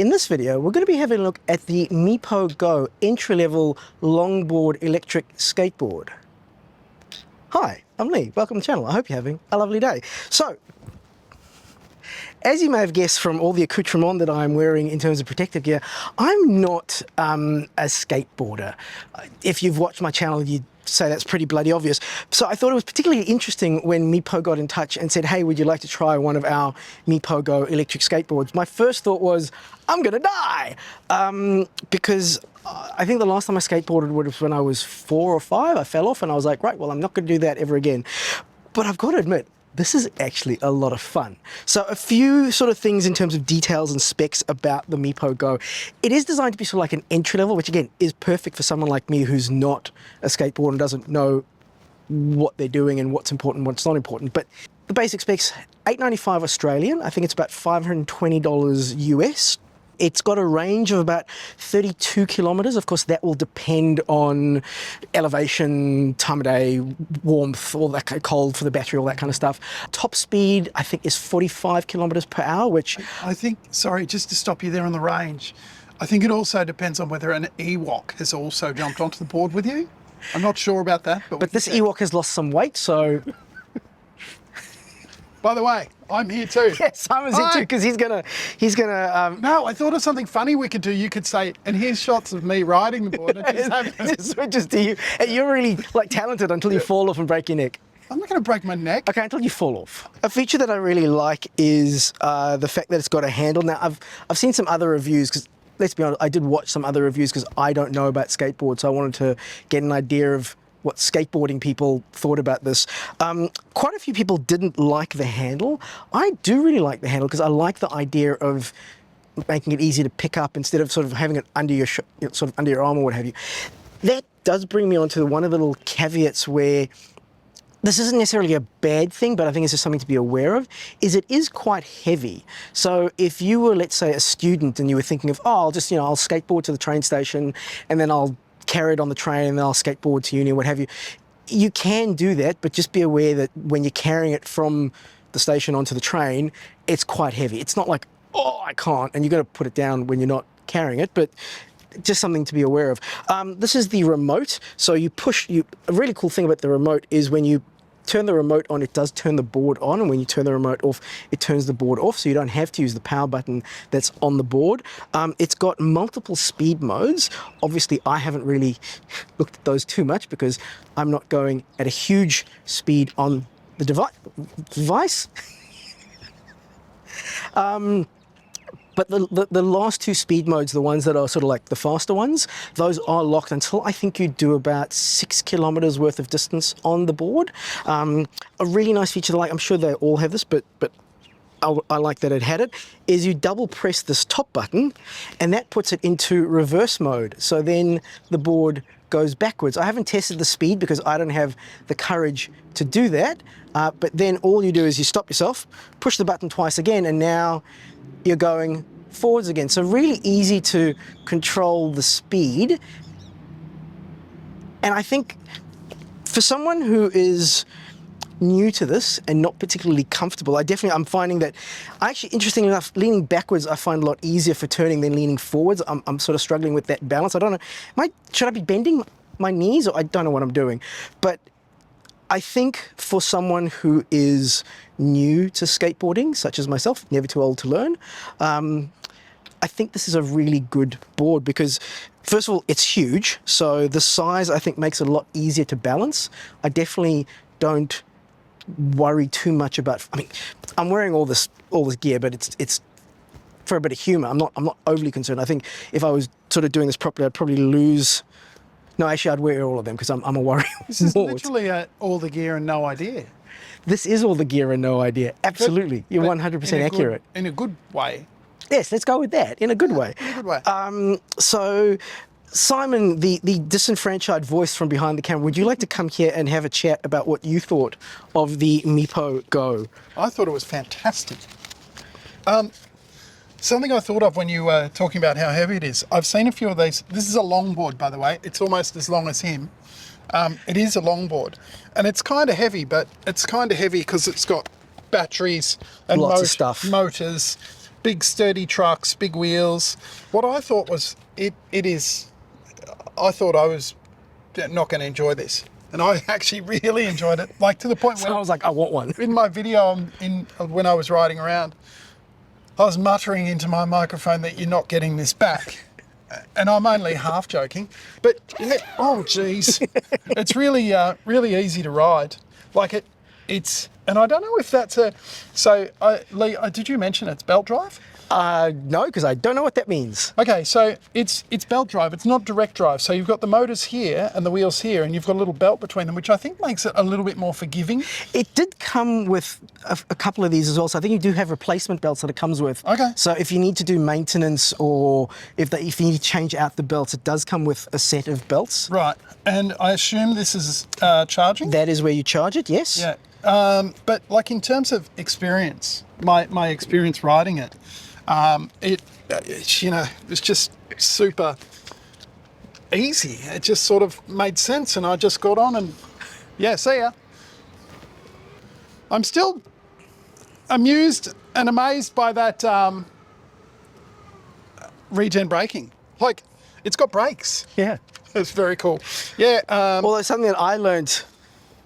In this video, we're going to be having a look at the Meepo Go entry-level longboard electric skateboard. Hi, I'm Lee. Welcome to the channel. I hope you're having a lovely day. So, as you may have guessed from all the accoutrement that I'm wearing in terms of protective gear, I'm not a skateboarder. If you've watched my channel, you'd say that's pretty bloody obvious. So I thought it was particularly interesting when Meepo got in touch and said, hey, would you like to try one of our Meepo Go electric skateboards? My first thought was, I'm gonna die! Because I think the last time I skateboarded was when I was 4 or 5. I fell off and I was like, right, well, I'm not gonna do that ever again. But I've got to admit, this is actually a lot of fun. So a few sort of things in terms of details and specs about the Meepo Go. It is designed to be sort of like an entry level, which again is perfect for someone like me who's not a skateboarder and doesn't know what they're doing and what's important and what's not important. But the basic specs, $895 Australian. I think it's about $520 US. It's got a range of about 32 kilometers. Of course, that will depend on elevation, time of day, warmth, all that kind of cold for the battery, all that kind of stuff. Top speed, I think, is 45 kilometers per hour, which... I think, sorry, just to stop you there on the range, I think it also depends on whether an Ewok has also jumped onto the board with you. I'm not sure about that. But this Ewok has lost some weight, so... By the way, I'm here too. Yeah, Simon's here too, because he's gonna. No, I thought of something funny we could do. You could say, and here's shots of me riding the board. And just switches to you. And you're really talented until you fall off and break your neck. I'm not going to break my neck. Okay, until you fall off. A feature that I really like is the fact that it's got a handle. Now, I've seen some other reviews, because let's be honest, I did watch some other reviews because I don't know about skateboards, so I wanted to get an idea of what skateboarding people thought about this. Quite a few people didn't like the handle. I do really like the handle because I like the idea of making it easy to pick up instead of sort of having it under your under your arm or what have you. That does bring me on to one of the little caveats where this isn't necessarily a bad thing, but I think it's just something to be aware of, is it is quite heavy. So if you were, let's say, a student and you were thinking of, oh, I'll just, I'll skateboard to the train station and then I'll carry it on the train and then I'll skateboard to uni or what have you. You can do that, but just be aware that when you're carrying it from the station onto the train, it's quite heavy. It's not like, oh, I can't, and you've got to put it down when you're not carrying it, but just something to be aware of. This is the remote. So a really cool thing about the remote is when you turn the remote on, it does turn the board on, and when you turn the remote off, it turns the board off, so you don't have to use the power button that's on the board. It's got multiple speed modes. Obviously, I haven't really looked at those too much because I'm not going at a huge speed on the device. But the last two speed modes, the ones that are sort of like the faster ones, those are locked until I think you do about 6 kilometers worth of distance on the board. A really nice feature, I'm sure they all have this, but I like that it had it, is you double press this top button and that puts it into reverse mode. So then the board goes backwards. I haven't tested the speed because I don't have the courage to do that. But then all you do is you stop yourself, push the button twice again, and now you're going forwards again. So really easy to control the speed. And I think for someone who is new to this and not particularly comfortable, I'm finding that, interestingly enough, leaning backwards I find a lot easier for turning than leaning forwards. I'm sort of struggling with that balance. I don't know, should I be bending my knees, or I don't know what I'm doing. But I think for someone who is new to skateboarding, such as myself, never too old to learn, I think this is a really good board because, first of all, it's huge. So the size, I think, makes it a lot easier to balance. I definitely don't worry too much about, I'm wearing all this gear, but it's for a bit of humor. I'm not overly concerned. I think if I was sort of doing this properly, I'd probably lose. No, actually, I'd wear all of them because I'm a worry. This is literally all the gear and no idea. This is all the gear and no idea. Absolutely. You're 100% accurate. In a good way. Yes, let's go with that. In a good way. In a good way. So, Simon, the disenfranchised voice from behind the camera, would you like to come here and have a chat about what you thought of the Meepo Go? I thought it was fantastic. Something I thought of when you were talking about how heavy it is, I've seen a few of these. This is a longboard, by the way. It's almost as long as him. It is a longboard. And it's kind of heavy, but it's kind of heavy because it's got batteries and lots of stuff. Motors. big sturdy trucks, big wheels. What I thought was, I thought I was not going to enjoy this. And I actually really enjoyed it. Like to the point where So I was like, I want one. in my video when I was riding around, I was muttering into my microphone that you're not getting this back. And I'm only half joking, but oh geez, it's really really easy to ride. Like it's, and I don't know if that's a. So Lee, did you mention it's belt drive? No, because I don't know what that means. Okay, so it's belt drive. It's not direct drive. So you've got the motors here and the wheels here, and you've got a little belt between them, which I think makes it a little bit more forgiving. It did come with a couple of these as well. So I think you do have replacement belts that it comes with. Okay. So if you need to do maintenance or if you need to change out the belts, it does come with a set of belts. Right, and I assume this is charging? That is where you charge it, yes. Yeah, but like in terms of experience, my experience riding it, it's, it's just super easy. It just sort of made sense, and I just got on and yeah, see ya. I'm still amused and amazed by that regen braking. Like, it's got brakes. Yeah. It's very cool. Yeah. Well, it's something that I learned.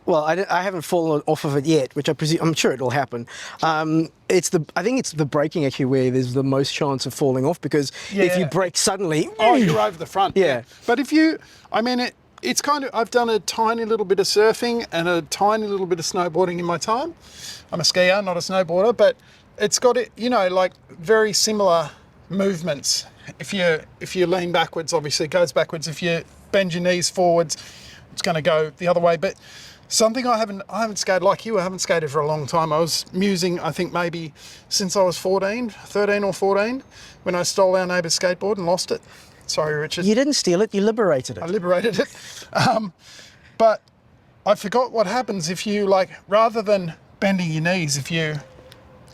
Well, I haven't fallen off of it yet, which I'm sure it'll happen. I think it's the braking actually where there's the most chance of falling off, because if you brake suddenly, oh, you're over the front. Yeah. But it's kind of, I've done a tiny little bit of surfing and a tiny little bit of snowboarding in my time. I'm a skier, not a snowboarder, but it's got it, like very similar movements. If you lean backwards, obviously it goes backwards. If you bend your knees forwards, it's going to go the other way. But something I haven't skated like you. I haven't skated for a long time. I was musing, I think maybe since I was 13 or 14, when I stole our neighbour's skateboard and lost it. Sorry, Richard. You didn't steal it, you liberated it. I liberated it. But I forgot what happens if you, rather than bending your knees, if you,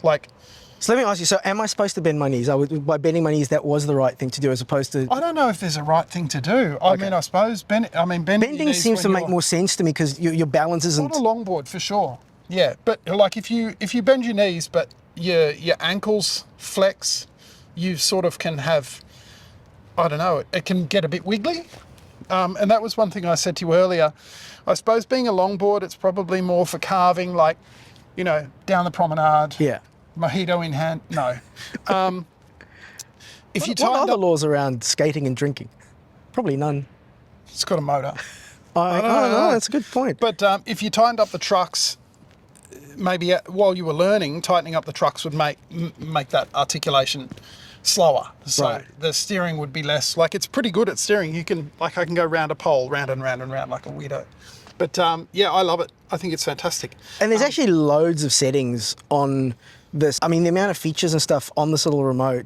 So let me ask you, so am I supposed to bend my knees? By bending my knees, that was the right thing to do as opposed to... I don't know if there's a right thing to do. I mean, I suppose bending your knees seems to make more sense to me because your balance isn't... Not a longboard, for sure. Yeah, but if you bend your knees but your ankles flex, you sort of can have, I don't know, it can get a bit wiggly. And that was one thing I said to you earlier. I suppose being a longboard, it's probably more for carving, down the promenade. Yeah. Mojito in hand. No. If you What tightened are the up, laws around skating and drinking? Probably none. it's got a motor. I don't know. That's a good point. But if you tightened up the trucks, maybe while you were learning, tightening up the trucks would make that articulation slower. So Right. the steering would be less. It's pretty good at steering. You can, I can go round a pole, round and round and round like a weirdo. But yeah, I love it. I think it's fantastic. And there's actually loads of settings on this. I mean, the amount of features and stuff on this little remote,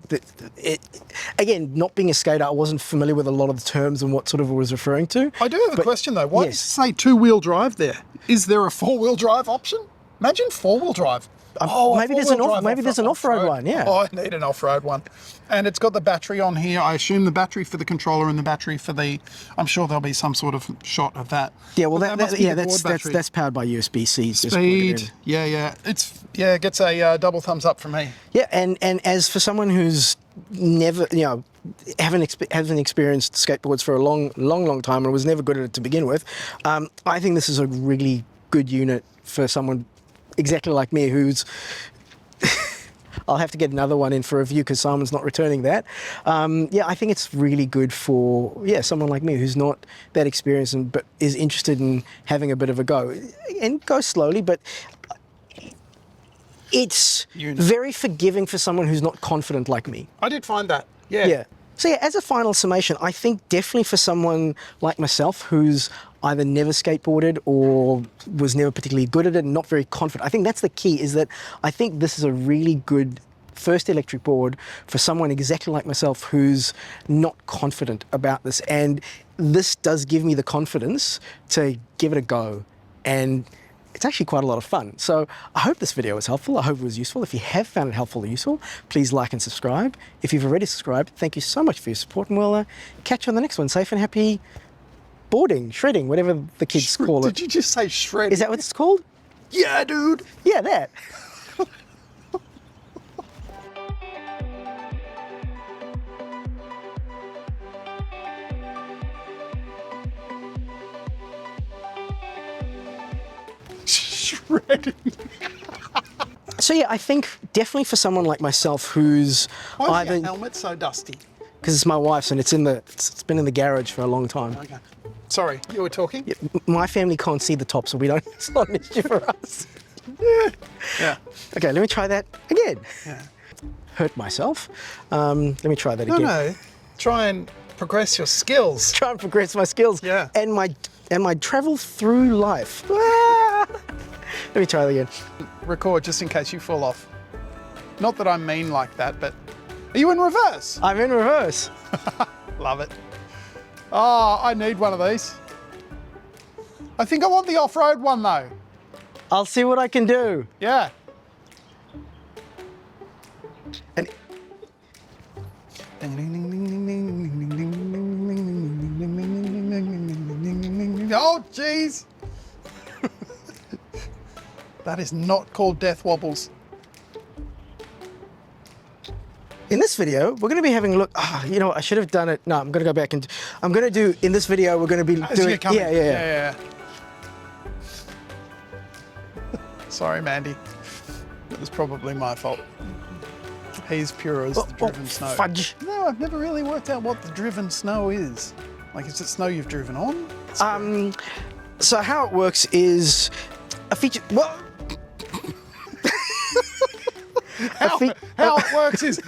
again, not being a skater, I wasn't familiar with a lot of the terms and what sort of it was referring to. I do have a question though. Why yes. does it say two-wheel drive there? Is there a four-wheel drive option? Imagine four-wheel drive. Maybe there's an off-road one, yeah. Oh, I need an off-road one. And it's got the battery on here. I assume the battery for the controller and the battery for I'm sure there'll be some sort of shot of that. Yeah, well, But that's powered by USB-C. Speed. Yeah. It gets a double thumbs up from me. Yeah, and as for someone who's never, haven't experienced skateboards for a long time and was never good at it to begin with, I think this is a really good unit for someone exactly like me who's... I'll have to get another one in for review because Simon's not returning that. I think it's really good for someone like me who's not that experienced but is interested in having a bit of a go. And go slowly, but it's very forgiving for someone who's not confident like me. I did find that. Yeah. Yeah. So yeah, as a final summation, I think definitely for someone like myself who's either never skateboarded or was never particularly good at it and not very confident, I think that's the key, is that I think this is a really good first electric board for someone exactly like myself who's not confident about this. And this does give me the confidence to give it a go. And it's actually quite a lot of fun. So I hope this video was helpful. I hope it was useful. If you have found it helpful or useful, please like and subscribe. If you've already subscribed, thank you so much for your support, and we'll catch you on the next one. Safe and happy boarding, shredding, whatever the kids call it. Did you just say shredding? Is that what it's called? Yeah, dude. Yeah, that. shredding. So yeah, I think definitely for someone like myself who's Why is your either, helmet so dusty? because it's my wife's and it's been in the garage for a long time. Okay. Sorry, you were talking? Yeah, my family can't see the top, so we don't. It's not an issue for us. Yeah. Okay, let me try that again. Yeah. Hurt myself. Let me try that No, again. no. Try and progress your skills. Try and progress my skills. Yeah. And my travel through life. Ah! Let me try that again. Record just in case you fall off. Not that I mean like that, but are you in reverse? I'm in reverse. Love it. Oh, I need one of these. I think I want the off-road one though. I'll see what I can do. Yeah. And Oh, jeez. That is not called death wobbles. in this video, we're going to be having a look. You know what? I should have done it. No, I'm going to go back and I'm going to do, in this video, we're going to be doing. Yeah. Sorry, Mandy. It was probably my fault. He's pure as the driven snow. Fudge. No, I've never really worked out what the driven snow is. Like, is it snow you've driven on? So how it works is a feature. Well, How it works is.